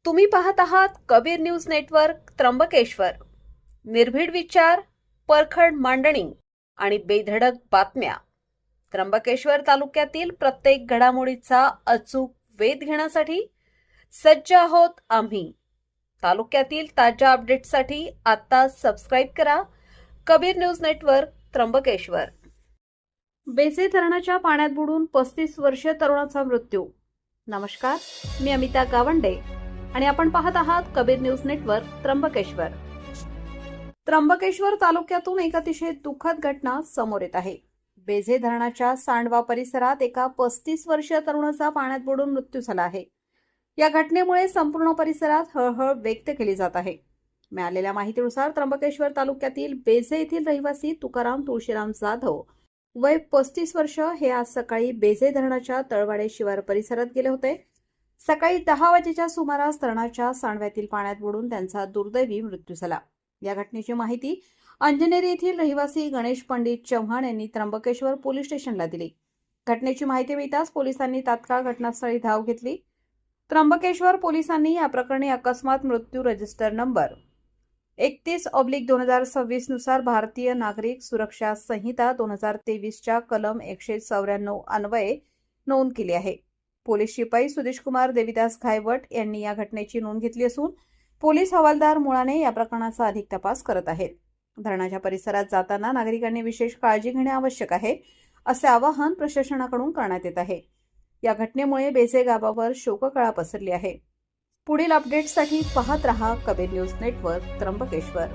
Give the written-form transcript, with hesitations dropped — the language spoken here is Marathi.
तुम्ही पाहत आहात कबीर न्यूज नेटवर्क त्र्यंबकेश्वर. निर्भीड विचार, परखड मांडणी आणि बेधडक बातम्या. त्र्यंबकेश्वर तालुक्यातील प्रत्येक घडामोडीचा अचूक वेध घेण्यासाठी सज्ज आहोत आम्ही. तालुक्यातील ताज्या अपडेट्ससाठी आता सबस्क्राईब करा कबीर न्यूज नेटवर्क त्र्यंबकेश्वर. बेसे धरणाच्या पाण्यात बुडून 35 वर्षीय तरुणाचा मृत्यू. नमस्कार, मी अमिता गावंडे आणि आपण पाहत आहात कबीर न्यूज नेटवर्क त्र्यंबकेश्वर. त्र्यंबकेश्वर तालुक्यातून एक अतिशय दुःखद घटना समोर येत आहे. बेझे धरणाच्या सांडवा परिसरात एका 35 वर्षीय तरुणाचा पाण्यात बुडून मृत्यू झाला आहे. या घटनेमुळे संपूर्ण परिसरात हळहळ व्यक्त केली जात आहे. मिळालेल्या माहितीनुसार त्र्यंबकेश्वर तालुक्यातील बेझे येथील रहिवासी तुकाराम तुळशीराम जाधव वय 35 वर्ष हे आज सकाळी बेझे धरणाच्या तळवाडे शिवार परिसरात गेले होते. सकाळी 10 वाजेच्या सुमारास धरणाच्या सांडव्यातील पाण्यात बुडून त्यांचा दुर्दैवी मृत्यू झाला. या घटनेची माहिती अंजनेरी येथील रहिवासी गणेश पंडित चव्हाण यांनी त्र्यंबकेश्वर पोलीस स्टेशनला दिली. घटनेची माहिती मिळताच पोलिसांनी तात्काळ घटनास्थळी धाव घेतली. त्र्यंबकेश्वर पोलिसांनी या प्रकरणी अकस्मात मृत्यू रजिस्टर नंबर 31/2026 नुसार भारतीय नागरिक सुरक्षा संहिता 2023च्या कलम 194 अन्वये नोंद केली आहे. पोलीस शिपाई सुदेश कुमार देविदास घायवट यांनी या घटनेची नोंद घेतली असून पोलीस हवालदार मुळाने या प्रकरणाचा अधिक तपास करत आहेत. धरणाच्या परिसरात जाताना नागरिकांनी विशेष काळजी घेणे आवश्यक आहे असे आवाहन प्रशासनाकडून करण्यात येत आहे. या घटनेमुळे बेझे गावावर शोककळा पसरली आहे. पुढील अपडेट्ससाठी पाहत रहा कबीर न्यूज नेटवर्क त्र्यंबकेश्वर.